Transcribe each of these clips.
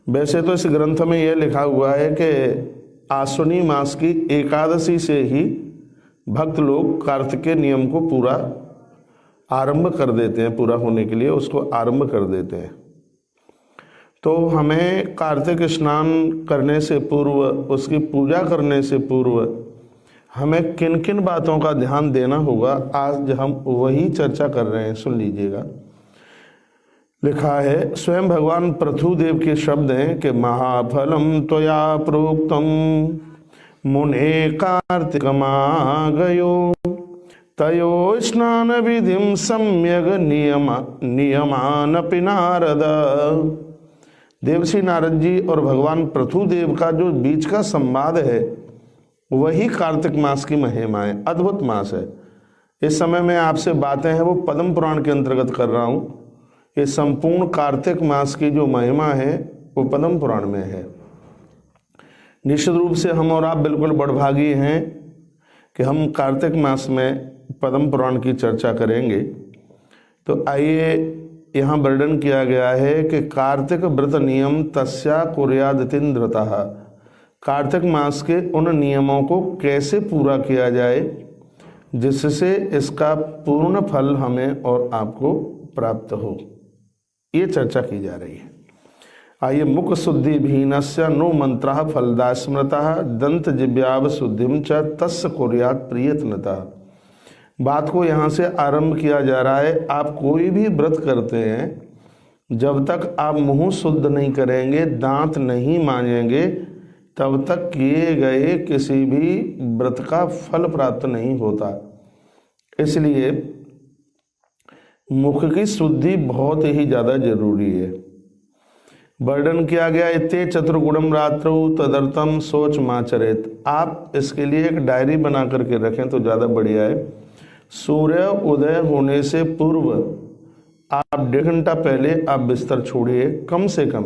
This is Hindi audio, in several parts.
वैसे तो इस ग्रंथ में यह लिखा हुआ है कि आश्विनी मास की एकादशी से ही भक्त लोग कार्तिकेय नियम को पूरा आरंभ कर देते हैं, पूरा होने के लिए उसको आरंभ कर देते हैं। तो हमें कार्तिक स्नान करने से पूर्व, उसकी पूजा करने से पूर्व हमें किन किन बातों का ध्यान देना होगा, आज हम वही चर्चा कर रहे हैं। सुन लीजिएगा। लिखा है, स्वयं भगवान पृथुदेव के शब्द हैं कि महाफलम त्वया प्रोक्तम मुने कार्तिकमागयो तयो स्नान विधिम सम्यग नियमानपि नारद। देवर्षि नारद जी और भगवान पृथुदेव का जो बीच का संवाद है वही कार्तिक मास की महिमा है। अद्भुत मास है। इस समय मैं आपसे बातें हैं वो पद्म पुराण के अंतर्गत कर रहा हूँ। ये संपूर्ण कार्तिक मास की जो महिमा है वो पद्म पुराण में है। निश्चित रूप से हम और आप बिल्कुल बड़भागी हैं कि हम कार्तिक मास में पद्म पुराण की चर्चा करेंगे। तो आइए, यहाँ वर्णन किया गया है कि कार्तिक व्रत नियम तस्या कुर्यादितीन्द्रतः, कार्तिक मास के उन नियमों को कैसे पूरा किया जाए जिससे इसका पूर्ण फल हमें और आपको प्राप्त हो, ये चर्चा की जा रही है। आइए, मुख शुद्धि भीनस्य नो मंत्रः फलदा स्मृतः दंत जिव्याव शुद्धिम च तस्य कुर्यात् प्रयत्नतः। बात को यहाँ से आरंभ किया जा रहा है। आप कोई भी व्रत करते हैं, जब तक आप मुंह शुद्ध नहीं करेंगे, दांत नहीं मांजेंगे, तब तक किए गए किसी भी व्रत का फल प्राप्त नहीं होता। इसलिए मुख की शुद्धि बहुत ही ज़्यादा जरूरी है। वर्णन किया गया, इत्ते चतुर्गुणम रात्रौ तदर्थम सोच माचरेत। आप इसके लिए एक डायरी बना करके रखें तो ज़्यादा बढ़िया है। सूर्य उदय होने से पूर्व आप 1.5 घंटा पहले आप बिस्तर छोड़िए, कम से कम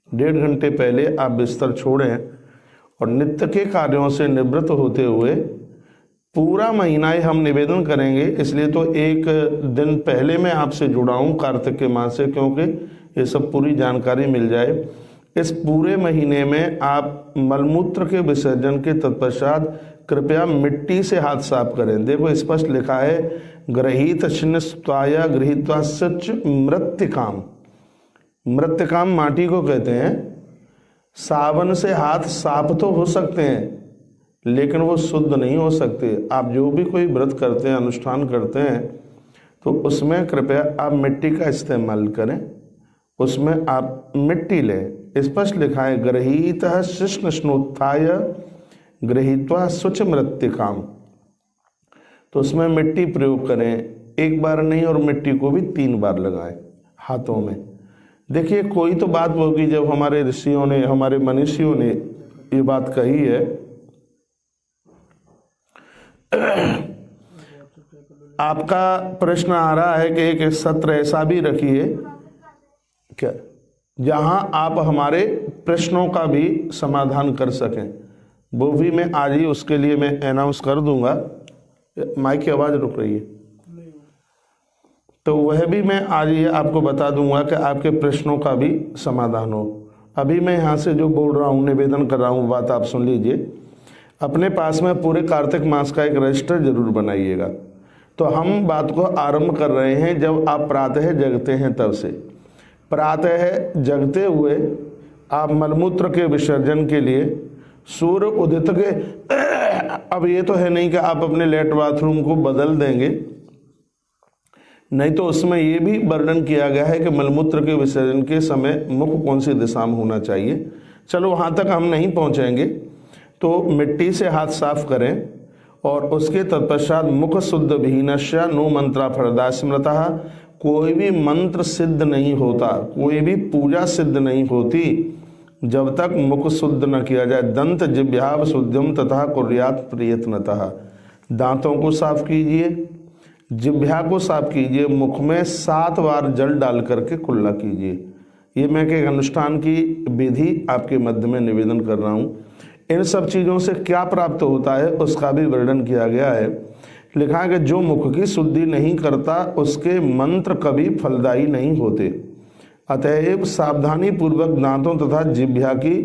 1.5 घंटे पहले आप बिस्तर छोड़ें और नित्य के कार्यों से निवृत्त होते हुए पूरा महीना ही हम निवेदन करेंगे। इसलिए तो एक दिन पहले मैं आपसे जुड़ा हूँ कार्तिक के मास से, क्योंकि ये सब पूरी जानकारी मिल जाए। इस पूरे महीने में आप मलमूत्र के विसर्जन के तत्पश्चात कृपया मिट्टी से हाथ साफ करें। देखो स्पष्ट लिखा है, गृहीत शिन्नस्त्वाया गृहीत्वा सच मृत्तिकाम। मृत्तिकाम माटी को कहते हैं। साबुन से हाथ साफ तो हो सकते हैं लेकिन वो शुद्ध नहीं हो सकते। आप जो भी कोई व्रत करते हैं, अनुष्ठान करते हैं, तो उसमें कृपया आप मिट्टी का इस्तेमाल करें। उसमें आप मिट्टी लें। स्पष्ट लिखा है, गृहीत शिष्ण स्नोत्थाय गृहीत्वा शुच मृत्तिकाम। तो उसमें मिट्टी प्रयोग करें, एक बार नहीं, और मिट्टी को भी 3 बार लगाएं हाथों में। देखिए, कोई तो बात होगी जब हमारे ऋषियों ने, हमारे मनीषियों ने ये बात कही है। आपका प्रश्न आ रहा है कि एक सत्र ऐसा भी रखिए क्या जहां आप हमारे प्रश्नों का भी समाधान कर सकें। वो भी मैं आज ही उसके लिए मैं अनाउंस कर दूंगा। माइक की आवाज़ रुक रही है, तो वह भी मैं आज ही आपको बता दूंगा कि आपके प्रश्नों का भी समाधान हो। अभी मैं यहाँ से जो बोल रहा हूँ, निवेदन कर रहा हूँ, बात आप सुन लीजिए। अपने पास में पूरे कार्तिक मास का एक रजिस्टर जरूर बनाइएगा। तो हम बात को आरंभ कर रहे हैं जब आप प्रातः जगते हैं तब से। प्रातः जगते हुए आप मलमूत्र के विसर्जन के लिए सूर्य उदित के अब ये तो है नहीं कि आप अपने लेट बाथरूम को बदल देंगे, नहीं तो उसमें ये भी वर्णन किया गया है कि मलमूत्र के विसर्जन के समय मुख कौन सी दिशा में होना चाहिए। चलो वहाँ तक हम नहीं पहुँचेंगे। तो मिट्टी से हाथ साफ करें और उसके तत्पश्चात मुख शुद्ध भीनश्य नो मंत्रा फलदा स्मृतः। कोई भी मंत्र सिद्ध नहीं होता, कोई भी पूजा सिद्ध नहीं होती जब तक मुख शुद्ध न किया जाए। दंत जिव्याव शुद्धम तथा कुर्यात् प्रयत्नतः। दांतों को साफ कीजिए, जिह्वा को साफ कीजिए, मुख में 7 बार जल डाल करके कुल्ला कीजिए। ये मैं एक अनुष्ठान की विधि आपके मध्य में निवेदन कर रहा हूँ। इन सब चीज़ों से क्या प्राप्त होता है उसका भी वर्णन किया गया है। लिखा है कि जो मुख की शुद्धि नहीं करता उसके मंत्र कभी फलदायी नहीं होते। अतएव सावधानी पूर्वक दांतों तथा जिह्वा की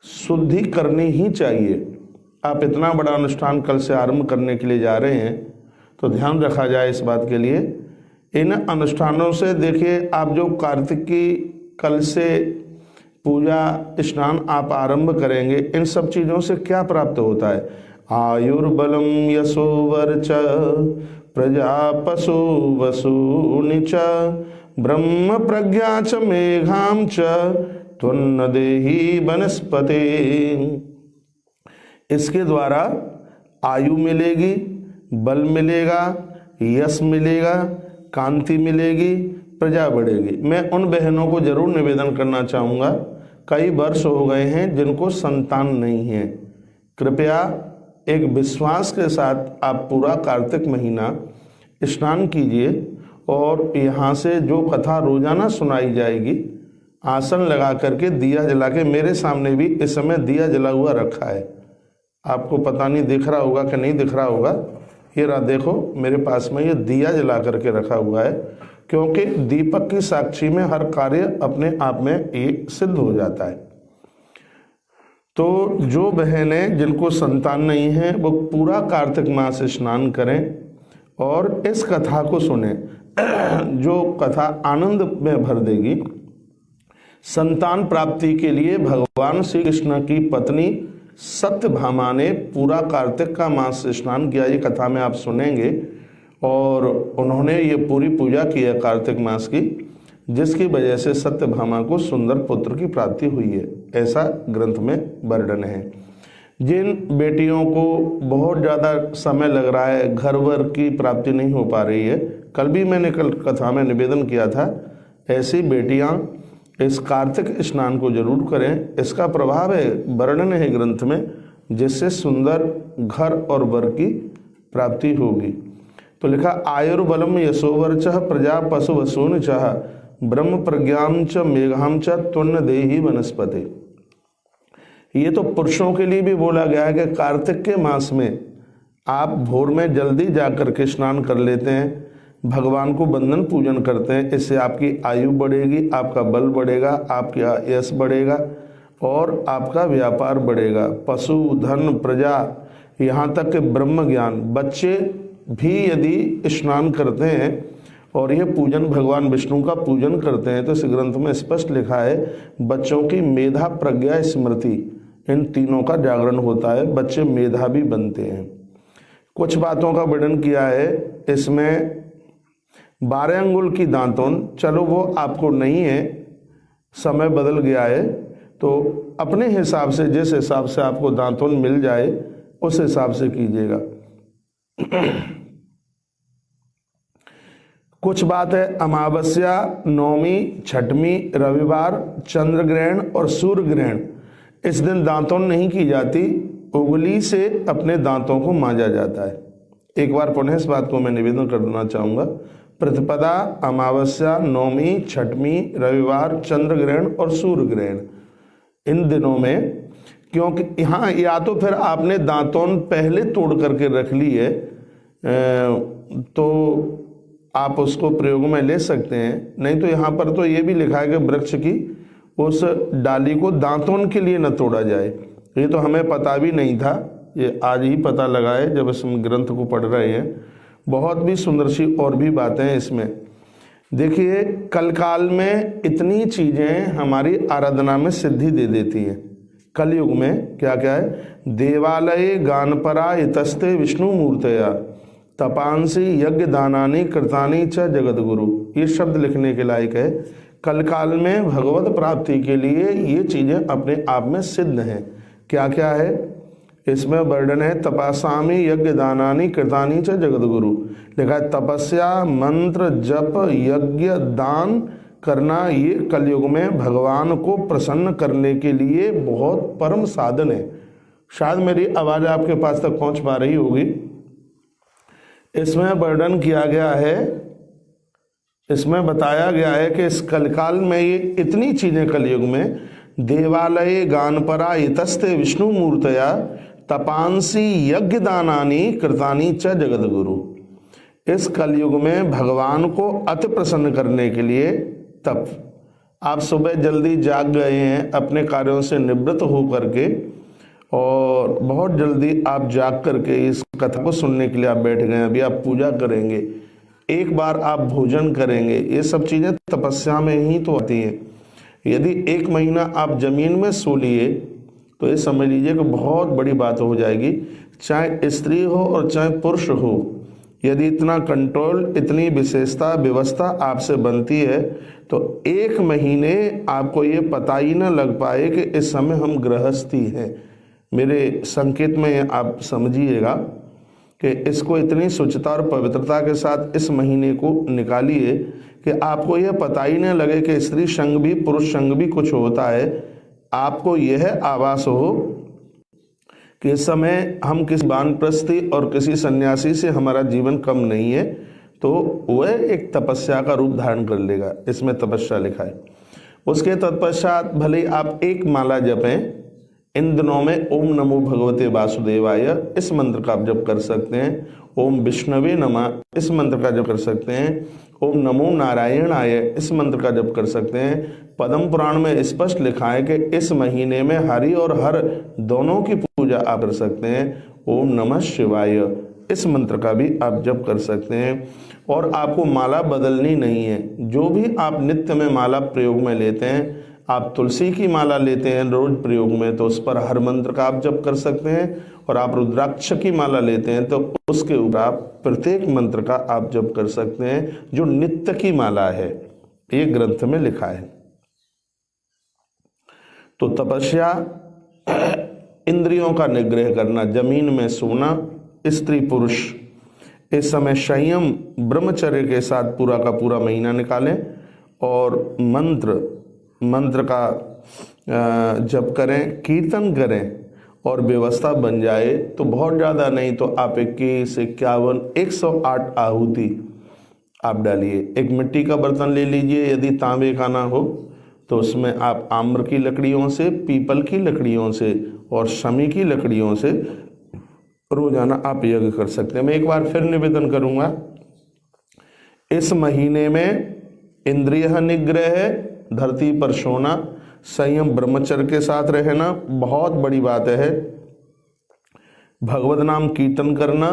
शुद्धि करनी ही चाहिए। आप इतना बड़ा अनुष्ठान कल से आरंभ करने के लिए जा रहे हैं तो ध्यान रखा जाए इस बात के लिए। इन अनुष्ठानों से देखिए, आप जो कार्तिक की कल से पूजा स्नान आप आरंभ करेंगे, इन सब चीज़ों से क्या प्राप्त होता है? आयुर्बलम यशो वर्च प्रजा पशु वसूनि च ब्रह्म प्रज्ञा च मेघाम च त्वन्न देहि वनस्पति। इसके द्वारा आयु मिलेगी, बल मिलेगा, यश मिलेगा, कांति मिलेगी, प्रजा बढ़ेगी। मैं उन बहनों को जरूर निवेदन करना चाहूँगा, कई वर्ष हो गए हैं जिनको संतान नहीं है, कृपया एक विश्वास के साथ आप पूरा कार्तिक महीना स्नान कीजिए और यहाँ से जो कथा रोजाना सुनाई जाएगी, आसन लगा करके दिया जला के, मेरे सामने भी इस समय दिया जला हुआ रखा है, आपको पता नहीं दिख रहा होगा कि नहीं दिख रहा होगा, ये रहा देखो मेरे पास में ये दिया जला करके रखा हुआ है, क्योंकि दीपक की साक्षी में हर कार्य अपने आप में एक सिद्ध हो जाता है। तो जो बहनें जिनको संतान नहीं है वो पूरा कार्तिक मास स्नान करें और इस कथा को सुने, जो कथा आनंद में भर देगी। संतान प्राप्ति के लिए भगवान श्री कृष्ण की पत्नी सत्यभामा ने पूरा कार्तिक का मास स्नान किया, ये कथा में आप सुनेंगे। और उन्होंने ये पूरी पूजा की है कार्तिक मास की, जिसकी वजह से सत्यभामा को सुंदर पुत्र की प्राप्ति हुई है, ऐसा ग्रंथ में वर्णन है। जिन बेटियों को बहुत ज़्यादा समय लग रहा है, घर वर की प्राप्ति नहीं हो पा रही है, कल भी मैंने कल कथा में निवेदन किया था, ऐसी बेटियां इस कार्तिक स्नान को जरूर करें। इसका प्रभाव है, वर्णन है ग्रंथ में, जिससे सुंदर घर और वर की प्राप्ति होगी। तो लिखा आयुर्बलम यशोवर्च प्रजा पशु वसून चाह ब्रह्म प्रज्ञाम च मेघाम च त्वन्न देहि वनस्पति। ये तो पुरुषों के लिए भी बोला गया है कि कार्तिक के मास में आप भोर में जल्दी जाकर के स्नान कर लेते हैं, भगवान को बंधन पूजन करते हैं, इससे आपकी आयु बढ़ेगी, आपका बल बढ़ेगा, आपका यश बढ़ेगा और आपका व्यापार बढ़ेगा। पशु धन प्रजा, यहाँ तक कि ब्रह्म ज्ञान, बच्चे भी यदि स्नान करते हैं और ये पूजन भगवान विष्णु का पूजन करते हैं तो इस ग्रंथ में स्पष्ट लिखा है बच्चों की मेधा प्रज्ञा स्मृति, इन तीनों का जागरण होता है, बच्चे मेधावी बनते हैं। कुछ बातों का वर्णन किया है इसमें। 12 अंगुल की दांतोन, चलो वो आपको नहीं है, समय बदल गया है, तो अपने हिसाब से जिस हिसाब से आपको दांतोन मिल जाए उस हिसाब से कीजिएगा। कुछ बात है, अमावस्या, नौमी, छठवीं, रविवार, चंद्र ग्रहण और सूर्य ग्रहण, इस दिन दांतोन नहीं की जाती, उंगली से अपने दांतों को मांजा जाता है। एक बार पुनः इस बात को मैं निवेदन करना चाहूँगा। प्रतिपदा, अमावस्या, नौमी, छठवीं, रविवार, चंद्र ग्रहण और सूर्य ग्रहण, इन दिनों में, क्योंकि यहाँ या तो फिर आपने दांतोन पहले तोड़ करके रख ली है तो आप उसको प्रयोग में ले सकते हैं, नहीं तो यहाँ पर तो ये भी लिखा है कि वृक्ष की उस डाली को दांतोन के लिए न तोड़ा जाए। ये तो हमें पता भी नहीं था, ये आज ही पता लगा है जब इस ग्रंथ को पढ़ रहे हैं। बहुत भी सुंदर सी और भी बातें हैं इसमें। देखिए, कल काल में इतनी चीज़ें हमारी आराधना में सिद्धि दे देती हैं। कलयुग में क्या क्या है, देवालय गानपरा इतस्ते विष्णु मूर्तया तपांसी यज्ञ दानानी कृतानी च जगत गुरु, ये शब्द लिखने के लायक है। कल काल में भगवत प्राप्ति के लिए ये चीज़ें अपने आप में सिद्ध हैं। क्या क्या है इसमें वर्णन है, तपासामी यज्ञ दानानी कृतानी च जगत गुरु, लिखा है तपस्या, मंत्र, जप, यज्ञ, दान करना, ये कलयुग में भगवान को प्रसन्न करने के लिए बहुत परम साधन है। शायद मेरी आवाज़ आपके पास तक पहुंच पा रही होगी। इसमें वर्णन किया गया है, इसमें बताया गया है कि इस कलकाल में ये इतनी चीज़ें कलयुग में, देवालय गानपरा इतस्ते विष्णु मूर्तया तपांसी यज्ञ दानानी कृतानी च जगत गुरु। इस कलयुग में भगवान को अति प्रसन्न करने के लिए तप। आप सुबह जल्दी जाग गए हैं अपने कार्यों से निवृत्त हो करके, और बहुत जल्दी आप जाग करके इस कथा को सुनने के लिए आप बैठ गए हैं। अभी आप पूजा करेंगे, एक बार आप भोजन करेंगे, ये सब चीज़ें तपस्या में ही तो आती हैं। यदि 1 महीना आप जमीन में सो लिए तो ये समझ लीजिए कि बहुत बड़ी बात हो जाएगी। चाहे स्त्री हो और चाहे पुरुष हो, यदि इतना कंट्रोल, इतनी विशेषता व्यवस्था आपसे बनती है तो 1 महीने आपको ये पता ही ना लग पाए कि इस समय हम गृहस्थी हैं। मेरे संकेत में आप समझिएगा कि इसको इतनी शुचिता और पवित्रता के साथ इस महीने को निकालिए कि आपको यह पता ही न लगे कि स्त्री संग भी पुरुष संग भी कुछ होता है। आपको यह आभास हो कि इस समय हम किसी वानप्रस्थी और किसी सन्यासी से हमारा जीवन कम नहीं है, तो वह एक तपस्या का रूप धारण कर लेगा। इसमें तपस्या लिखा है। उसके तत्पश्चात भले ही आप 1 माला जपें। इन दिनों में ओम नमो भगवते वासुदेवाय इस मंत्र का आप जप कर सकते हैं। ओम विष्णवे नमः इस मंत्र का जप कर सकते हैं। ओम नमो नारायणाय इस मंत्र का जप कर सकते हैं। पद्म पुराण में स्पष्ट लिखा है कि इस महीने में हरि और हर दोनों की पूजा आप कर सकते हैं। ओम नमः शिवाय इस मंत्र का भी आप जप कर सकते हैं। और आपको माला बदलनी नहीं है। जो भी आप नित्य में माला प्रयोग में लेते हैं, आप तुलसी की माला लेते हैं रोज प्रयोग में तो उस पर हर मंत्र का आप जप कर सकते हैं। और आप रुद्राक्ष की माला लेते हैं तो उसके ऊपर आप प्रत्येक मंत्र का आप जप कर सकते हैं जो नित्य की माला है। ये ग्रंथ में लिखा है। तो तपस्या, इंद्रियों का निग्रह करना, जमीन में सोना, स्त्री पुरुष इस समय संयम ब्रह्मचर्य के साथ पूरा का पूरा महीना निकालें और मंत्र का जप करें, कीर्तन करें और व्यवस्था बन जाए तो बहुत ज़्यादा नहीं तो आप 21, 51, 108 आहुति आप डालिए। एक मिट्टी का बर्तन ले लीजिए, यदि तांबे का ना हो तो उसमें आप आम्र की लकड़ियों से, पीपल की लकड़ियों से और शमी की लकड़ियों से रोजाना आप यज्ञ कर सकते हैं। मैं एक बार फिर निवेदन करूंगा, इस महीने में इंद्रिय निग्रह, धरती पर सोना, संयम ब्रह्मचर्य के साथ रहना बहुत बड़ी बात है। भगवत नाम कीर्तन करना,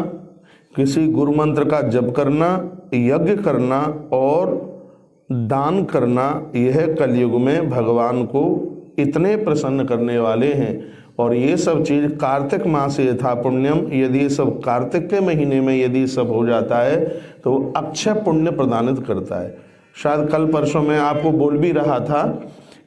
किसी गुरु मंत्र का जप करना, यज्ञ करना और दान करना, यह कलयुग में भगवान को इतने प्रसन्न करने वाले हैं। और ये सब चीज कार्तिक मास यथा पुण्यम, यदि ये सब कार्तिक के महीने में यदि सब हो जाता है तो अक्षय पुण्य प्रदानित करता है। शायद कल परसों में आपको बोल भी रहा था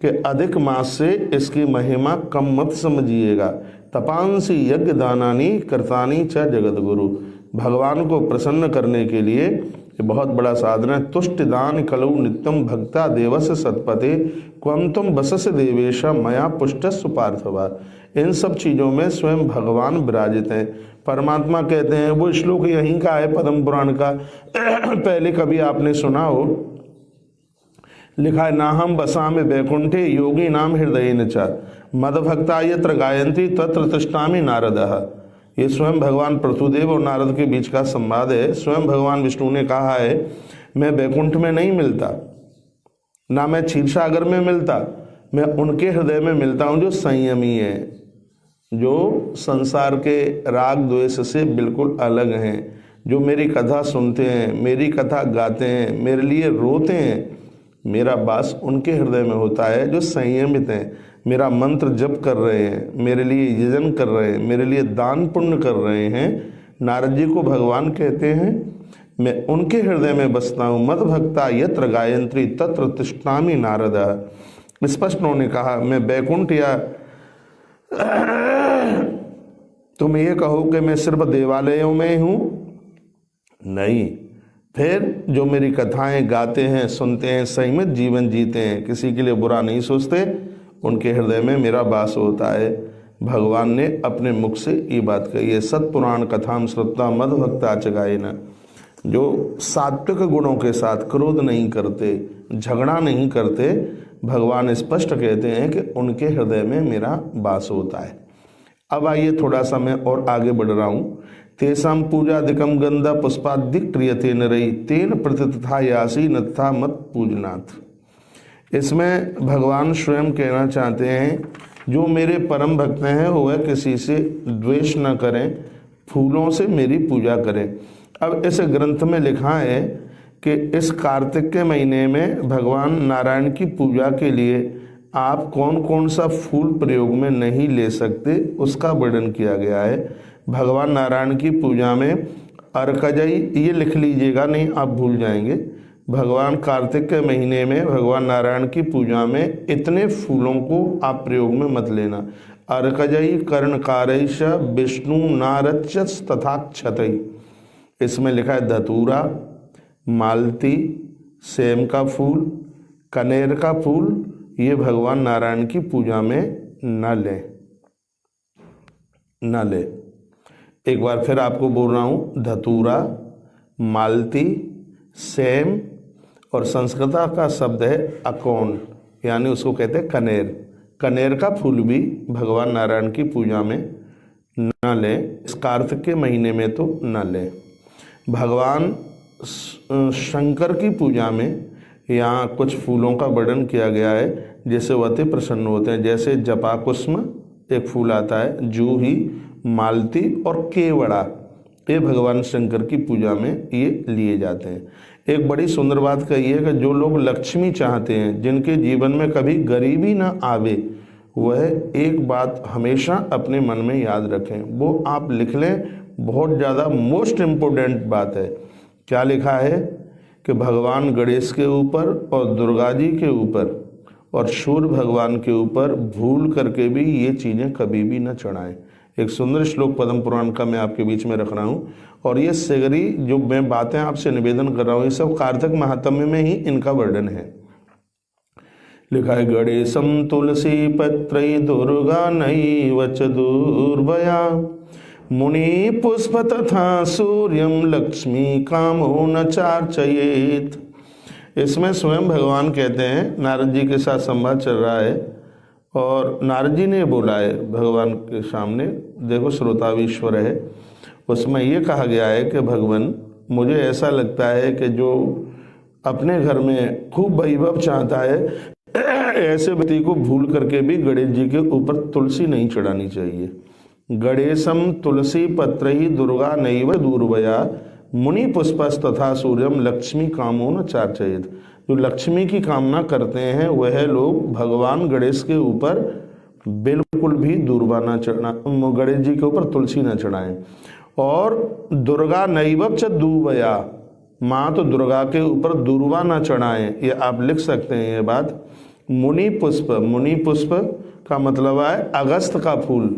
कि अधिक मास से इसकी महिमा कम मत समझिएगा। तपांसी यज्ञ दानानी कर्तानी च जगत गुरु, भगवान को प्रसन्न करने के लिए ये बहुत बड़ा साधन है। तुष्ट दान कलौ नित्यम भक्ता देवस्य सतपते क्वं तुम बसस देवेश मया पुष्ट सुपार्थवा। इन सब चीज़ों में स्वयं भगवान विराजित हैं। परमात्मा कहते हैं, वो श्लोक यहीं का है पद्म पुराण का, पहले कभी आपने सुना हो, लिखा है, नाहम बसामि वैकुंठे योगी नाम हृदय न च मदभक्ता यत्र गायंती तत्र तिष्ठामि नारदः। ये स्वयं भगवान पृथुदेव और नारद के बीच का संवाद है। स्वयं भगवान विष्णु ने कहा है, मैं वैकुंठ में नहीं मिलता, ना मैं क्षीरसागर में मिलता, मैं उनके हृदय में मिलता हूँ जो संयमी है, जो संसार के राग द्वेष से बिल्कुल अलग हैं, जो मेरी कथा सुनते हैं, मेरी कथा गाते हैं, मेरे लिए रोते हैं। मेरा वास उनके हृदय में होता है जो संयमित हैं, मेरा मंत्र जप कर रहे हैं, मेरे लिए यजन कर रहे हैं, मेरे लिए दान पुण्य कर रहे हैं। नारद जी को भगवान कहते हैं, मैं उनके हृदय में बसता हूँ। मद भक्ता यत्र गायत्री तत्र तिष्ठामि नारद। स्पष्ट उन्होंने कहा, मैं वैकुंठ या तुम ये कहो कि मैं सिर्फ देवालयों में हूँ, नहीं, फिर जो मेरी कथाएं गाते हैं, सुनते हैं, संयमित जीवन जीते हैं, किसी के लिए बुरा नहीं सोचते, उनके हृदय में मेरा वास होता है। भगवान ने अपने मुख से ये बात कही है। सत्पुराण कथाम श्रुत्वा मद्भक्ता च गायेन, जो सात्विक गुणों के साथ क्रोध नहीं करते, झगड़ा नहीं करते, भगवान स्पष्ट कहते हैं कि उनके हृदय में मेरा वास होता है। अब आइए थोड़ा सा मैं और आगे बढ़ रहा हूँ। तेसाम पूजादिकम गंधा पुष्पादिक क्रियते नरई तेन प्रतिथा यासी नथा मत पूजनाथ। इसमें भगवान स्वयं कहना चाहते हैं जो मेरे परम भक्त हैं वह किसी से द्वेष न करें, फूलों से मेरी पूजा करें। अब इस ग्रंथ में लिखा है कि इस कार्तिक के महीने में भगवान नारायण की पूजा के लिए आप कौन कौन सा फूल प्रयोग में नहीं ले सकते उसका वर्णन किया गया है। भगवान नारायण की पूजा में अर्कजई, ये लिख लीजिएगा नहीं आप भूल जाएंगे। भगवान कार्तिक के महीने में भगवान नारायण की पूजा में इतने फूलों को आप प्रयोग में मत लेना। अर्कजई कर्णकारैश विष्णु नारच्यस तथा क्षतई, इसमें लिखा है धतूरा, मालती, सेम का फूल, कनेर का फूल, ये भगवान नारायण की पूजा में न ले। एक बार फिर आपको बोल रहा हूँ, धतूरा, मालती, सेम और संस्कृत का शब्द है अकोन, यानी उसको कहते हैं कनेर। कनेर का फूल भी भगवान नारायण की पूजा में न लें, इस कार्तिक के महीने में तो न लें। भगवान शंकर की पूजा में यहाँ कुछ फूलों का वर्णन किया गया है जैसे वह अति प्रसन्न होते हैं, जैसे जपाकुस्म एक फूल आता है, जूही, मालती और केवड़ा, ये भगवान शंकर की पूजा में ये लिए जाते हैं। एक बड़ी सुंदर बात कही है कि जो लोग लक्ष्मी चाहते हैं, जिनके जीवन में कभी गरीबी ना आवे, वह एक बात हमेशा अपने मन में याद रखें, वो आप लिख लें, बहुत ज़्यादा मोस्ट इम्पोर्टेंट बात है। क्या लिखा है कि भगवान गणेश के ऊपर और दुर्गा जी के ऊपर और सूर्य भगवान के ऊपर भूल करके भी ये चीज़ें कभी भी न चढ़ाएं। एक सुंदर श्लोक पद्म पुराण का मैं आपके बीच में रख रहा हूँ, और ये सगरी जो मैं बातें आपसे निवेदन कर रहा हूँ, ये सब कार्तिक महात्म्य में ही इनका वर्णन है। लिखा है गणेशम तुलसी पत्रई दुर्गा नैव च दुर्भया मुनि पुष्प तथा सूर्यम लक्ष्मी कामो न चार्चयेत। इसमें स्वयं भगवान कहते हैं, नारद जी के साथ संवाद चल रहा है और नारद जी ने बोला है भगवान के सामने, देखो श्रोतावीश्वर है, उसमें ये कहा गया है कि भगवान मुझे ऐसा लगता है कि जो अपने घर में खूब वैभव चाहता है ऐसे व्यक्ति को भूल करके भी गणेश जी के ऊपर तुलसी नहीं चढ़ानी चाहिए। गणेशम तुलसी पत्र ही दुर्गा नैव दूरवया मुनि पुष्पस तथा सूर्यम लक्ष्मी कामो न चार्चयेत। जो लक्ष्मी की कामना करते हैं वह लोग भगवान गणेश के ऊपर बिल्कुल भी दूर्वा न चढ़ना, गणेश जी के ऊपर तुलसी न चढ़ाएं। और दुर्गा नैव च दूर्वया, माँ तो दुर्गा के ऊपर दूर्वा न चढ़ाएं, ये आप लिख सकते हैं ये बात। मुनि पुष्प, मुनि पुष्प का मतलब है अगस्त का फूल।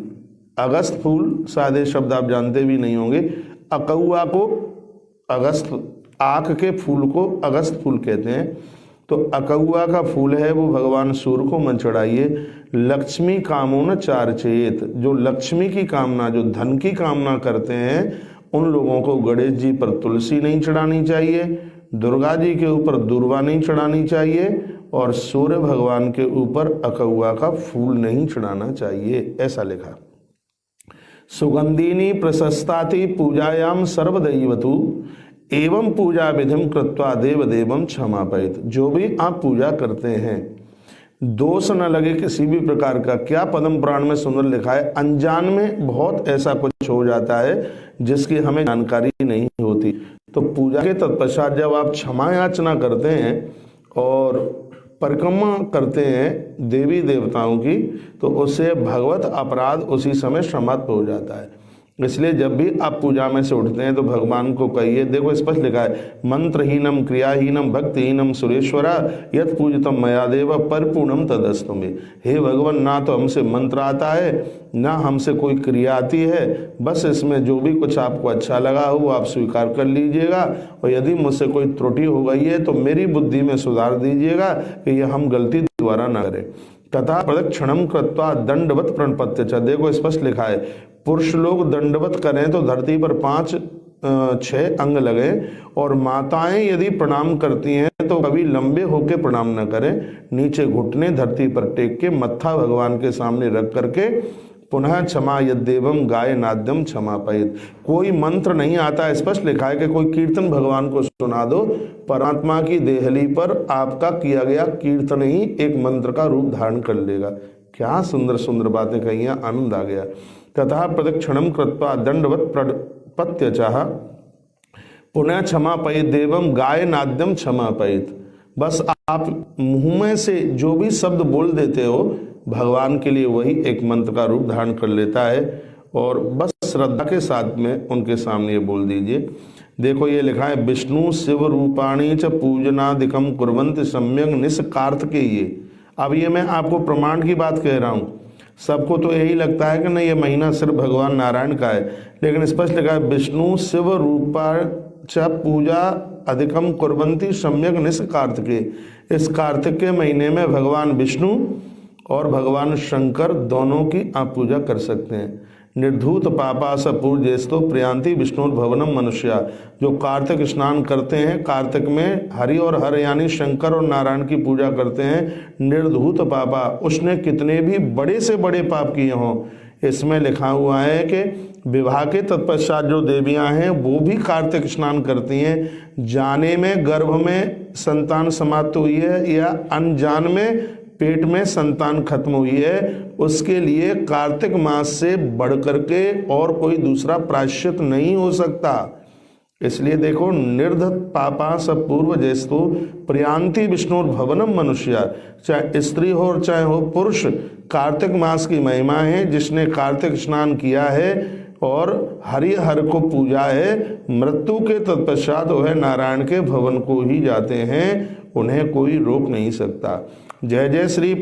अगस्त फूल सादे शब्द आप जानते भी नहीं होंगे। अकौआ को अगस्त, आक के फूल को अगस्त फूल कहते हैं। तो अकौआ का फूल है वो भगवान सूर्य को मन चढ़ाइए। लक्ष्मी कामो न चार्चयेत, जो लक्ष्मी की कामना, जो धन की कामना करते हैं उन लोगों को गणेश जी पर तुलसी नहीं चढ़ानी चाहिए, दुर्गा जी के ऊपर दूर्वा नहीं चढ़ानी चाहिए और सूर्य भगवान के ऊपर अकौआ का फूल नहीं चढ़ाना चाहिए, ऐसा लिखा। सुगंधिनी प्रशस्ताति पूजायाम सर्वदैवतु एवं पूजा विधिम कृत्वा देव देवम क्षमापयित। जो भी आप पूजा करते हैं दोष न लगे किसी भी प्रकार का। क्या पद्म पुराण में सुंदर लिखा है, अनजान में बहुत ऐसा कुछ हो जाता है जिसकी हमें जानकारी नहीं होती। तो पूजा के तत्पश्चात जब आप क्षमा याचना करते हैं और परिक्रमा करते हैं देवी देवताओं की, तो उससे भगवत अपराध उसी समय समाप्त हो जाता है। इसलिए जब भी आप पूजा में से उठते हैं तो भगवान को कहिए, देखो स्पष्ट लिखा है, मंत्रहीनम क्रियाहीनम भक्तिहीनम सुरेश्वरा यत पूजितम मया देव परिपूर्णम तदस्तु में। हे भगवान, ना तो हमसे मंत्र आता है ना हमसे कोई क्रिया आती है, बस इसमें जो भी कुछ आपको अच्छा लगा हो वो आप स्वीकार कर लीजिएगा, और यदि मुझसे कोई त्रुटि हो गई है तो मेरी बुद्धि में सुधार दीजिएगा कि यह हम गलती दोबारा ना करें। तथा प्रदक्षिणम कृत्वा दंडवत प्रणपत्य च। देखो स्पष्ट लिखा है, पुरुष लोग दंडवत करें तो धरती पर 5-6 अंग लगे, और माताएं यदि प्रणाम करती हैं तो कभी लंबे होकर प्रणाम न करें, नीचे घुटने धरती पर टेक के मत्था भगवान के सामने रख करके पुनः क्षमा यद्देवम गाय नाद्यम क्षमापयित। कोई मंत्र नहीं आता, स्पष्ट लिखा है कि कोई कीर्तन भगवान को सुना दो, परमात्मा की देहली पर आपका किया गया कीर्तन ही एक मंत्र का रूप धारण कर लेगा। क्या सुंदर सुंदर बातें कही हैं, आनंद आ गया। तथा प्रदक्षिणम कृत्वा दंडवत प्रत्यचाह पुनः क्षमापयित देवम गाय नाद्यम क्षमापयित। बस आप मुंह में से जो भी शब्द बोल देते हो भगवान के लिए वही एक मंत्र का रूप धारण कर लेता है, और बस श्रद्धा के साथ में उनके सामने ये बोल दीजिए। देखो ये लिखा है, विष्णु शिव रूपाणी च पूजनादिकम कुर्वन्ति सम्यक निष्कार्तिकेय। अब ये मैं आपको प्रमाण की बात कह रहा हूँ। सबको तो यही लगता है कि नहीं ये महीना सिर्फ भगवान नारायण का है, लेकिन स्पष्ट लिखा है विष्णु शिव रूपा च पूजा अधिकम कुर्वन्ति सम्यक निष्कार्तिकेय। इस कार्तिक के महीने में भगवान विष्णु और भगवान शंकर दोनों की आप पूजा कर सकते हैं। निर्धूत पापा स पूज्यस्तो प्रियांति विष्णु भवनम मनुष्या। जो कार्तिक स्नान करते हैं, कार्तिक में हरि और हर यानी शंकर और नारायण की पूजा करते हैं, निर्धूत पापा, उसने कितने भी बड़े से बड़े पाप किए हों। इसमें लिखा हुआ है कि विवाह के तत्पश्चात जो देवियां हैं वो भी कार्तिक स्नान करती हैं। जाने में गर्भ में संतान समाप्त हुई है या अनजान में पेट में संतान खत्म हुई है, उसके लिए कार्तिक मास से बढ़ करके और कोई दूसरा प्रायश्चित नहीं हो सकता। इसलिए देखो, निर्धत पापा सब पूर्व जैस्तो प्रियांति विष्णु भवनम मनुष्या। चाहे स्त्री हो और चाहे हो पुरुष, कार्तिक मास की महिमा है। जिसने कार्तिक स्नान किया है और हरिहर को पूजा है, मृत्यु के तत्पश्चात वह नारायण के भवन को ही जाते हैं, उन्हें कोई रोक नहीं सकता। जय जय श्री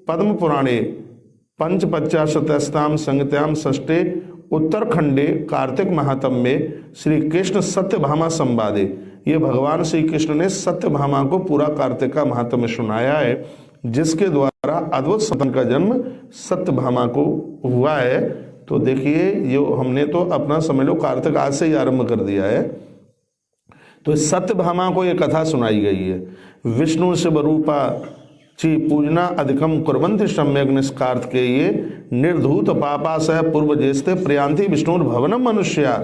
पद्म पुराणे पंचपचाशतस्ताम संहितायाम षष्ठे उत्तरखंडे कार्तिक महात्म्ये श्री कृष्ण सत्यभामा संवादे। ये भगवान श्री कृष्ण ने सत्यभामा को पूरा कार्तिक का महात्म्य सुनाया है, जिसके द्वारा अद्भुत संतान का जन्म सत्यभामा को हुआ है। तो देखिए, ये हमने तो अपना समझ लो कार्तिक आज से ही आरंभ कर दिया है। तो सत्यभामा को ये कथा सुनाई गई है। विष्णु शिव रूपा ची पूजना अधिकम कुर्वन्ति सम्यक निष्कार्तिकेय निर्धूत पापा सह पूर्व जेस्ते प्रियांति विष्णु भवनम मनुष्या।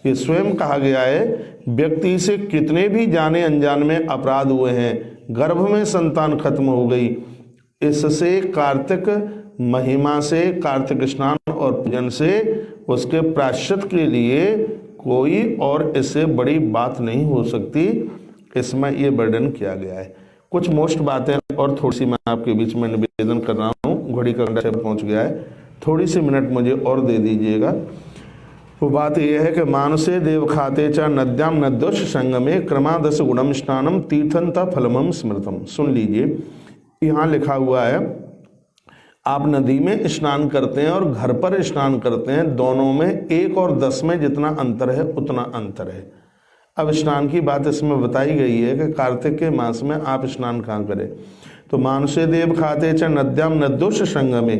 ये स्वयं कहा गया है, व्यक्ति से कितने भी जाने अनजान में अपराध हुए हैं, गर्भ में संतान खत्म हो गई, इससे कार्तिक महिमा से, कार्तिक स्नान और पूजन से उसके प्रायश्चित के लिए कोई और इससे बड़ी बात नहीं हो सकती। इसमें ये वर्णन किया गया है। कुछ मोस्ट बातें और थोड़ी सी मैं आपके बीच में निवेदन कर रहा हूँ। घड़ी का घंटा पहुँच गया है, थोड़ी सी मिनट मुझे और दे दीजिएगा। वो बात यह है कि मानसे देव खाते चा नद्याम नद्योश संगमे क्रमादश गुणम स्नानम तीर्थंता फलमम स्मृतम। सुन लीजिए, यहाँ लिखा हुआ है आप नदी में स्नान करते हैं और घर पर स्नान करते हैं, दोनों में 1 और 10 में जितना अंतर है उतना अंतर है। अब स्नान की बात इसमें बताई गई है कि कार्तिक के मास में आप स्नान कहाँ करें। तो मानुषे देव खाते च नद्याम नद्योश संगमे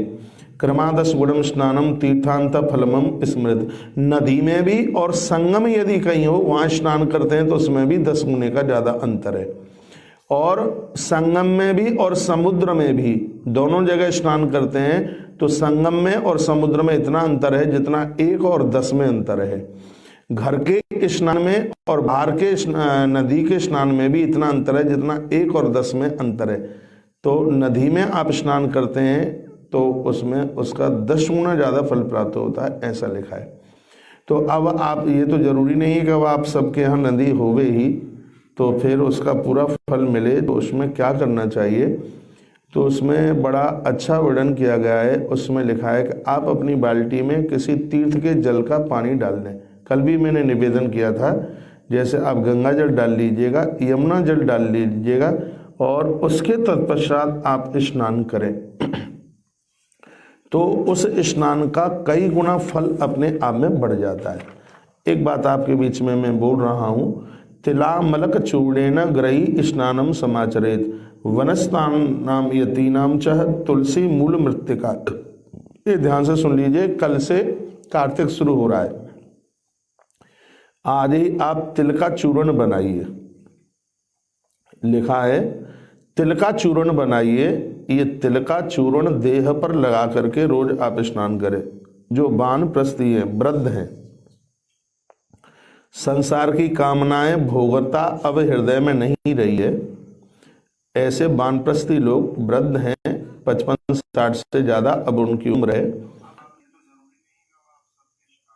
क्रमादश गुणम स्नानम तीर्थांत फलमम स्मृत। नदी में भी और संगम यदि कहीं हो वहाँ स्नान करते हैं तो उसमें भी 10 गुने का ज़्यादा अंतर है। और संगम में भी और समुद्र में भी, दोनों जगह स्नान करते हैं तो संगम में और समुद्र में इतना अंतर है जितना 1 और 10 में अंतर है। घर के स्नान में और बाहर के नदी के स्नान में भी इतना अंतर है जितना 1 और 10 में अंतर है। तो नदी में आप स्नान करते हैं तो उसमें उसका 10 गुना ज़्यादा फल प्राप्त होता है, ऐसा लिखा है। तो अब आप, ये तो जरूरी नहीं है कि अब आप सबके यहाँ नदी होवे ही तो फिर उसका पूरा फल मिले। तो उसमें क्या करना चाहिए, तो उसमें बड़ा अच्छा वर्णन किया गया है। उसमें लिखा है कि आप अपनी बाल्टी में किसी तीर्थ के जल का पानी डाल दें। कल भी मैंने निवेदन किया था, जैसे आप गंगा जल डाल लीजिएगा, यमुना जल डाल लीजिएगा और उसके तत्पश्चात आप स्नान करें तो उस स्नान का कई गुना फल अपने आप में बढ़ जाता है। एक बात आपके बीच में मैं बोल रहा हूँ, तिलामलक चूर्णेन ग्रही स्नानम समाचरेत वनस्तानाम यतीनाम चह तुलसी मूल मृत्तिका। ये ध्यान से सुन लीजिए, कल से कार्तिक शुरू हो रहा है। आज ही आप तिल का चूर्ण बनाइए, लिखा है तिल का चूर्ण बनाइए। ये तिल का चूर्ण देह पर लगा करके रोज आप स्नान करें। जो वानप्रस्थी हैं, वृद्ध हैं, संसार की कामनाएं भोगता अब हृदय में नहीं रही है, ऐसे वानप्रस्थी लोग वृद्ध हैं, 55-60 से ज्यादा अब उनकी उम्र है,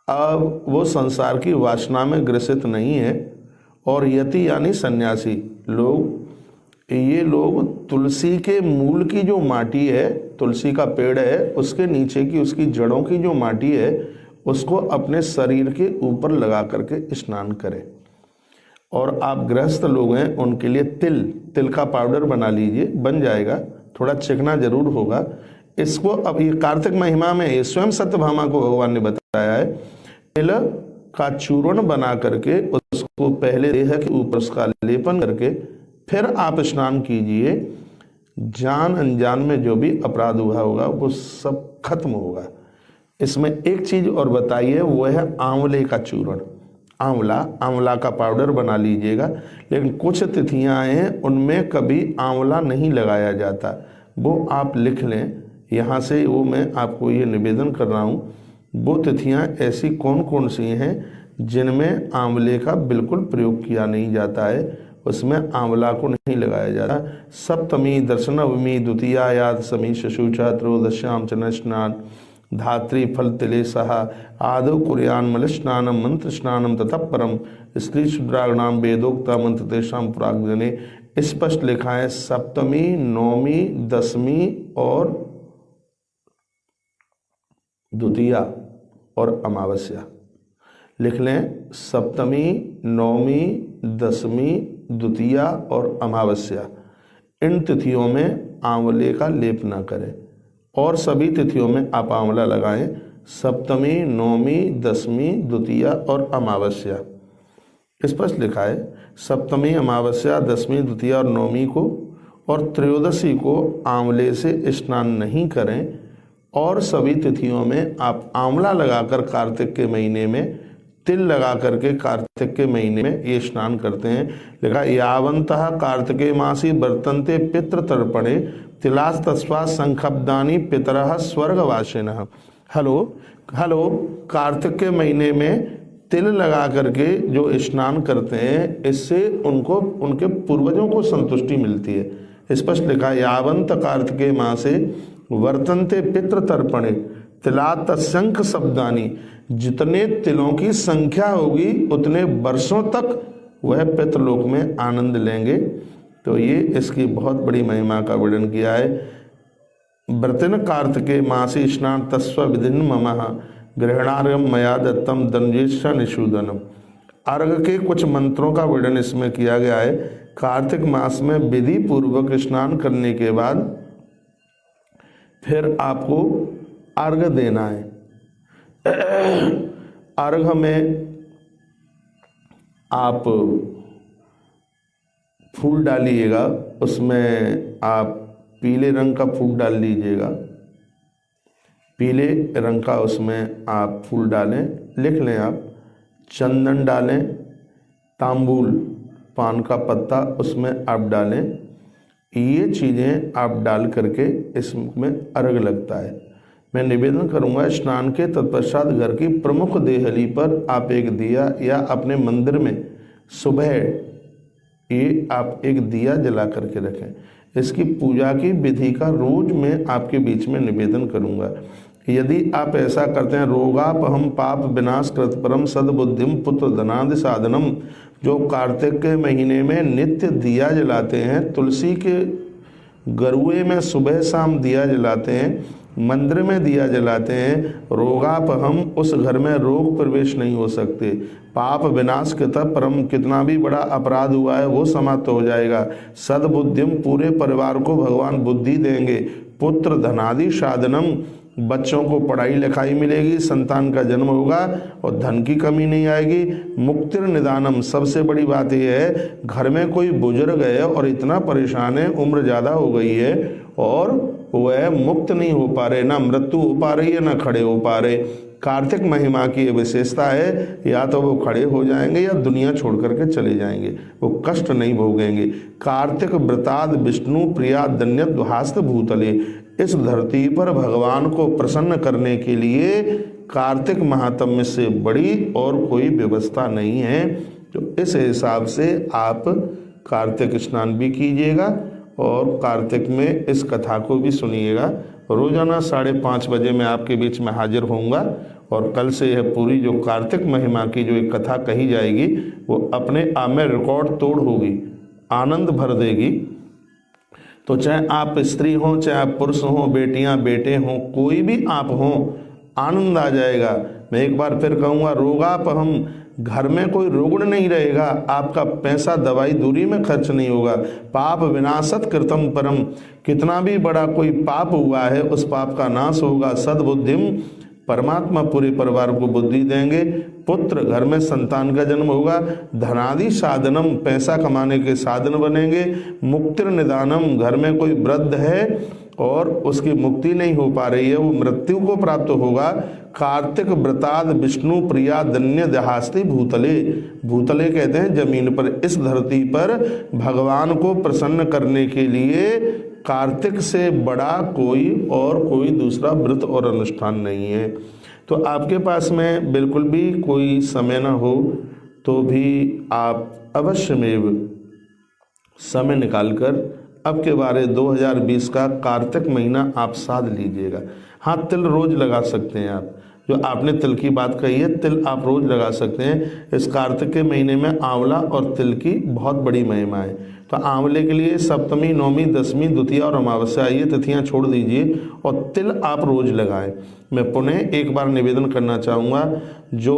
अब वो संसार की वासना में ग्रसित नहीं है। और यति यानी सन्यासी लोग, ये लोग तुलसी के मूल की जो माटी है, तुलसी का पेड़ है, उसके नीचे की उसकी जड़ों की जो माटी है उसको अपने शरीर के ऊपर लगा करके स्नान करें। और आप गृहस्थ लोग हैं उनके लिए तिल का पाउडर बना लीजिए, बन जाएगा, थोड़ा चिकना जरूर होगा। इसको अब ये कार्तिक महिमा में ये स्वयं सत्यभामा को भगवान ने बताया है, तिल का चूर्ण बना करके उसको पहले देह के ऊपर उसका लेपन करके फिर आप स्नान कीजिए, जान अनजान में जो भी अपराध हुआ होगा वो सब खत्म होगा। इसमें एक चीज और बताइए, वो है आंवले का चूर्ण। आंवला का पाउडर बना लीजिएगा, लेकिन कुछ तिथियां हैं उनमें कभी आंवला नहीं लगाया जाता, वो आप लिख लें यहाँ से, वो मैं आपको ये निवेदन कर रहा हूँ। वो तिथियां ऐसी कौन कौन सी हैं जिनमें आंवले का बिल्कुल प्रयोग किया नहीं जाता है, उसमें आंवला को नहीं लगाया जाता। सप्तमी दर्शनवमी द्वितीया यादशमी शशुचा त्रयोदश्याम च स्नान धात्री फल तिले सहा आदौ कुर्यान मल स्नानम मंत्र स्नानम ततः परम स्त्री शुद्रागणाम वेदोक्ता मंत्र तेषाम पुराग्ने। स्पष्ट लिखा है सप्तमी, नौमी, दसवीं और द्वितीया और अमावस्या। लिख लें सप्तमी, नौमी, दसवीं, द्वितीया और अमावस्या, इन तिथियों में आंवले का लेप ना करें, और सभी तिथियों में आप आंवला लगाएं। सप्तमी, नौमी, दसवीं, द्वितीया और अमावस्या स्पष्ट लिखा है। सप्तमी, अमावस्या, दसवीं, द्वितीया और नौमी को और त्रयोदशी को आंवले से स्नान नहीं करें, और सभी तिथियों में आप आंवला लगाकर कार्तिक के महीने में, तिल लगा करके कार्तिक के महीने में ये स्नान करते हैं। लिखा यावंतः कार्तिके मासी वर्तन्ते पितृ तर्पणे तिलास तस्वा संखब्दानी पितरः स्वर्गवासिनः। हेलो, कार्तिक के महीने में तिल लगा करके जो स्नान करते हैं, इससे उनको उनके पूर्वजों को संतुष्टि मिलती है। स्पष्ट लिखा यावंत कार्तिके मासे वर्तन्ते पितृ तर्पणे तिलात शंख शब्दानी, जितने तिलों की संख्या होगी उतने वर्षों तक वह पितृलोक में आनंद लेंगे। तो ये इसकी बहुत बड़ी महिमा का वर्णन किया है। व्रतिन कार्तिके मासी स्नान तस्व विधिन ममः ग्रहणार्घम मया दत्तम दंजेश निषूदनम। अर्घ के कुछ मंत्रों का वर्णन इसमें किया गया है। कार्तिक मास में विधि पूर्वक स्नान करने के बाद फिर आपको अर्घ देना है। अर्घ में आप फूल डालिएगा, उसमें आप पीले रंग का फूल डाल लीजिएगा, पीले रंग का उसमें आप फूल डालें। लिख लें आप चंदन डालें, तांबूल पान का पत्ता उसमें आप डालें। ये चीज़ें आप डाल करके इसमें अर्घ लगता है। मैं निवेदन करूंगा स्नान के तत्पश्चात घर की प्रमुख देहली पर आप एक दिया, या अपने मंदिर में सुबह ये आप एक दिया जला करके रखें। इसकी पूजा की विधि का रोज मैं आपके बीच में निवेदन करूंगा। यदि आप ऐसा करते हैं, रोगापहम पाप विनाश कृत परम सद्बुद्धिम पुत्र धनादि साधनम, जो कार्तिक के महीने में नित्य दिया जलाते हैं, तुलसी के गरुए में सुबह शाम दिया जलाते हैं, मंदिर में दिया जलाते हैं, रोगापहम, उस घर में रोग प्रवेश नहीं हो सकते। पाप विनाश कृत परम, कितना भी बड़ा अपराध हुआ है वो समाप्त हो जाएगा। सद्बुद्धिम, पूरे परिवार को भगवान बुद्धि देंगे। पुत्र धनादि साधनम, बच्चों को पढ़ाई लिखाई मिलेगी, संतान का जन्म होगा और धन की कमी नहीं आएगी। मुक्तिर निदानम, सबसे बड़ी बात यह है घर में कोई बुजुर्ग है और इतना परेशान है, उम्र ज़्यादा हो गई है और वह मुक्त नहीं हो पा रहे, ना मृत्यु हो पा रही है ना खड़े हो पा रहे। कार्तिक महिमा की ये विशेषता है, या तो वो खड़े हो जाएंगे या दुनिया छोड़ करके चले जाएंगे, वो कष्ट नहीं भोगेंगे। कार्तिक व्रताद विष्णु प्रिया दन्यत हास्त भूतले, इस धरती पर भगवान को प्रसन्न करने के लिए कार्तिक महात्म्य से बड़ी और कोई व्यवस्था नहीं है। तो इस हिसाब से आप कार्तिक स्नान भी कीजिएगा और कार्तिक में इस कथा को भी सुनिएगा। रोजाना 5:30 बजे मैं आपके बीच में हाजिर होऊंगा और कल से यह पूरी जो कार्तिक महिमा की जो एक कथा कही जाएगी वो अपने आप में रिकॉर्ड तोड़ होगी, आनंद भर देगी। तो चाहे आप स्त्री हों, चाहे आप पुरुष हों, बेटियां बेटे हों, कोई भी आप हों, आनंद आ जाएगा। मैं एक बार फिर कहूँगा, रोगापहम, घर में कोई रोग नहीं रहेगा, आपका पैसा दवाई दूरी में खर्च नहीं होगा। पाप विनाशत कृतम परम, कितना भी बड़ा कोई पाप हुआ है उस पाप का नाश होगा। सद्बुद्धिम, परमात्मा पूरे परिवार को बुद्धि देंगे। पुत्र, घर में संतान का जन्म होगा। धनादि साधनम, पैसा कमाने के साधन बनेंगे। मुक्तिर निदानम, घर में कोई वृद्ध है और उसकी मुक्ति नहीं हो पा रही है, वो मृत्यु को प्राप्त होगा। कार्तिक व्रताद विष्णु प्रिया धन्य दहास्ति भूतले, भूतले कहते हैं जमीन पर। इस धरती पर भगवान को प्रसन्न करने के लिए कार्तिक से बड़ा कोई दूसरा व्रत और अनुष्ठान नहीं है। तो आपके पास में बिल्कुल भी कोई समय ना हो तो भी आप अवश्यमेव समय निकालकर अब के बारे 2020 का कार्तिक महीना आप साध लीजिएगा। हाँ, तिल रोज लगा सकते हैं आप, जो आपने तिल की बात कही है, तिल आप रोज लगा सकते हैं। इस कार्तिक के महीने में आंवला और तिल की बहुत बड़ी महिमा है। तो आंवले के लिए सप्तमी, नवमी, दसवीं, द्वितीया और अमावस्या, ये तिथियां छोड़ दीजिए और तिल आप रोज लगाएं। मैं पुनः एक बार निवेदन करना चाहूँगा, जो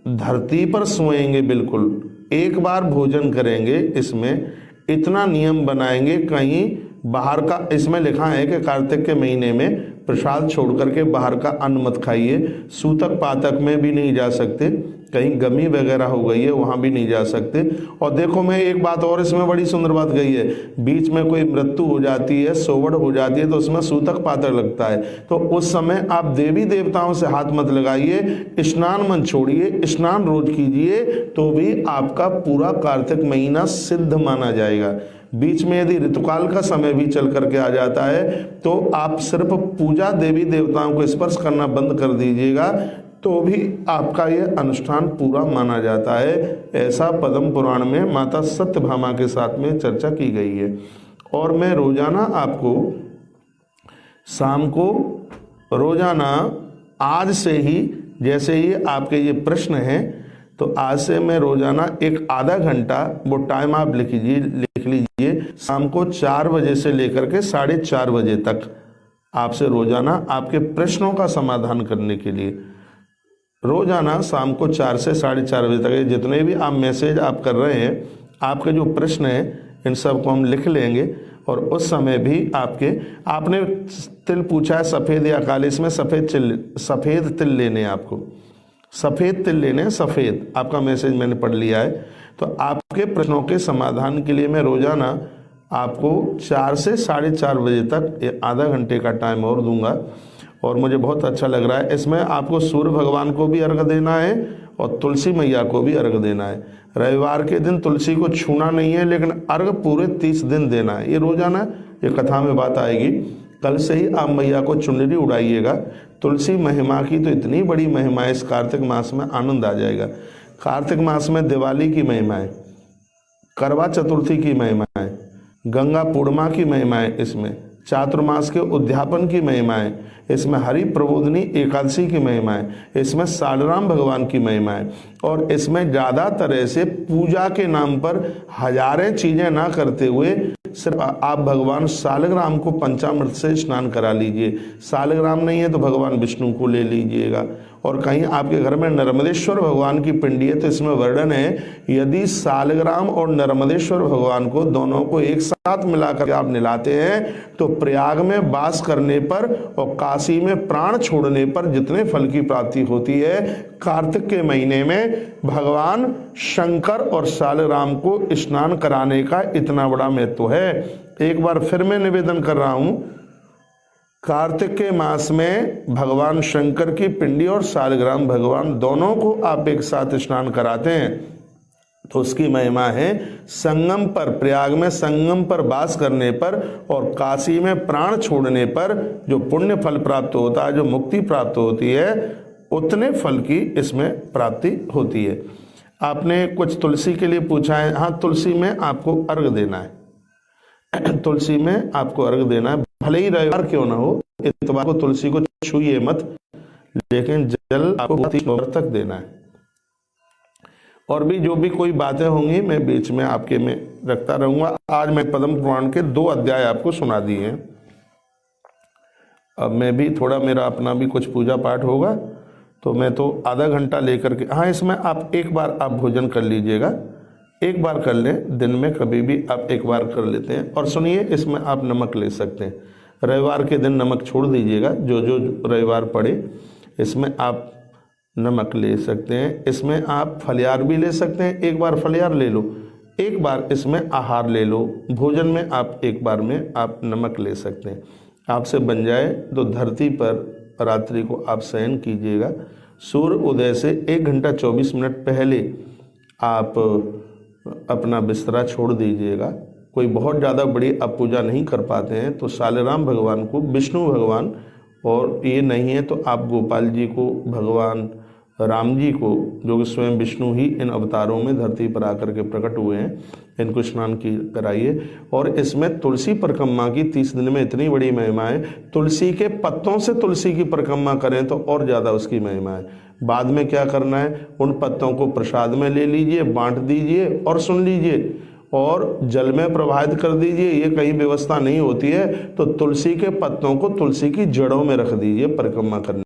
धरती पर सोएंगे बिल्कुल एक बार भोजन करेंगे, इसमें इतना नियम बनाएंगे, कहीं बाहर का, इसमें लिखा है कि कार्तिक के महीने में प्रसाद छोड़ करके बाहर का अन्न मत खाइए। सूतक पातक में भी नहीं जा सकते, कहीं गमी वगैरह हो गई है वहाँ भी नहीं जा सकते। और देखो, मैं एक बात और इसमें बड़ी सुंदर बात गई है, बीच में कोई मृत्यु हो जाती है, सोवड़ हो जाती है, तो उसमें सूतक पातक लगता है। तो उस समय आप देवी देवताओं से हाथ मत लगाइए, स्नान मत छोड़िए, स्नान रोज कीजिए, तो भी आपका पूरा कार्तिक महीना सिद्ध माना जाएगा। बीच में यदि ऋतुकाल का समय भी चल करके आ जाता है तो आप सिर्फ पूजा देवी देवताओं को स्पर्श करना बंद कर दीजिएगा, तो भी आपका ये अनुष्ठान पूरा माना जाता है। ऐसा पद्म पुराण में माता सत्यभामा के साथ में चर्चा की गई है। और मैं रोजाना आपको शाम को, रोजाना आज से ही, जैसे ही आपके ये प्रश्न हैं, तो आज से मैं रोजाना एक आधा घंटा, वो टाइम आप लिख लीजिए, शाम को 4 बजे से लेकर के 4:30 बजे तक आपसे रोजाना आपके प्रश्नों का समाधान करने के लिए, रोजाना शाम को 4 से 4:30 बजे तक जितने भी आप मैसेज आप कर रहे हैं, आपके जो प्रश्न हैं इन सब को हम लिख लेंगे। और उस समय भी आपने तिल पूछा है सफ़ेद या काले, इसमें सफ़ेद तिल लेने हैं आपको, सफ़ेद तिल लेने हैं, सफ़ेद। आपका मैसेज मैंने पढ़ लिया है। तो आपके प्रश्नों के समाधान के लिए मैं रोजाना आपको 4 से 4:30 बजे तक आधा घंटे का टाइम और दूंगा और मुझे बहुत अच्छा लग रहा है। इसमें आपको सूर्य भगवान को भी अर्घ देना है और तुलसी मैया को भी अर्घ देना है। रविवार के दिन तुलसी को छूना नहीं है, लेकिन अर्घ पूरे 30 दिन देना है। ये रोजाना ये कथा में बात आएगी। कल से ही आप मैया को चुनरी उड़ाइएगा। तुलसी महिमा की तो इतनी बड़ी महिमा है, इस कार्तिक मास में आनंद आ जाएगा। कार्तिक मास में दिवाली की महिमा है, करवा चतुर्थी की महिमा है, गंगा पूर्णिमा की महिमा है, इसमें चातुर्मास के उद्यापन की महिमा है, इसमें हरि प्रबोधनी एकादशी की महिमा है, इसमें सालराम भगवान की महिमा है। और इसमें ज़्यादा तरह से पूजा के नाम पर हजारें चीज़ें ना करते हुए सिर्फ आप भगवान सालग्राम को पंचामृत से स्नान करा लीजिए। सालग्राम नहीं है तो भगवान विष्णु को ले लीजिएगा। और कहीं आपके घर में नर्मदेश्वर भगवान की पिंडी है तो इसमें वर्णन है, यदि सालग्राम और नर्मदेश्वर भगवान को दोनों को एक साथ मिलाकर आप नहलाते हैं तो प्रयाग में वास करने पर और काशी में प्राण छोड़ने पर जितने फल की प्राप्ति होती है, कार्तिक के महीने में भगवान शंकर और सालग्राम को स्नान कराने का इतना बड़ा महत्व है। एक बार फिर मैं निवेदन कर रहा हूं, कार्तिक के मास में भगवान शंकर की पिंडी और सालग्राम भगवान दोनों को आप एक साथ स्नान कराते हैं तो उसकी महिमा है संगम पर, प्रयाग में संगम पर वास करने पर और काशी में प्राण छोड़ने पर जो पुण्य फल प्राप्त होता है, जो मुक्ति प्राप्त होती है, उतने फल की इसमें प्राप्ति होती है। आपने कुछ तुलसी के लिए पूछा है। हाँ, तुलसी में आपको अर्घ देना है। तुलसी में आपको अर्घ देना है, भले ही रविवार क्यों ना हो, इतवार को तुलसी को छूइए मत, लेकिन जल आपको तक देना है। और भी जो भी कोई बातें होंगी मैं बीच में आपके में रखता रहूंगा। आज मैं पद्म पुराण के 2 अध्याय आपको सुना दिए हैं। अब मैं भी थोड़ा, मेरा अपना भी कुछ पूजा पाठ होगा, तो मैं तो आधा घंटा लेकर के, हाँ इसमें आप एक बार आप भोजन कर लीजिएगा, एक बार कर लें, दिन में कभी भी आप एक बार कर लेते हैं। और सुनिए, इसमें आप नमक ले सकते हैं, रविवार के दिन नमक छोड़ दीजिएगा, जो जो रविवार पड़े इसमें आप नमक ले सकते हैं। इसमें आप फलियार भी ले सकते हैं, एक बार फलियार ले लो, एक बार इसमें आहार ले लो, भोजन में आप एक बार में आप नमक ले सकते हैं। आपसे बन जाए तो धरती पर रात्रि को आप शयन कीजिएगा। सूर्य उदय से 1 घंटा 24 मिनट पहले आप अपना बिस्तरा छोड़ दीजिएगा। कोई बहुत ज़्यादा बड़ी आप पूजा नहीं कर पाते हैं तो सालेराम भगवान को, विष्णु भगवान, और ये नहीं है तो आप गोपाल जी को, भगवान राम जी को, जो कि स्वयं विष्णु ही इन अवतारों में धरती पर आकर के प्रकट हुए हैं, इनको स्नान की कराइए। और इसमें तुलसी परिक्रमा की 30 दिन में इतनी बड़ी महिमा है, तुलसी के पत्तों से तुलसी की परिक्रमा करें तो और ज़्यादा उसकी महिमा है। बाद में क्या करना है, उन पत्तों को प्रसाद में ले लीजिए, बांट दीजिए और सुन लीजिए, और जल में प्रवाहित कर दीजिए। ये कहीं व्यवस्था नहीं होती है तो तुलसी के पत्तों को तुलसी की जड़ों में रख दीजिए परिक्रमा करने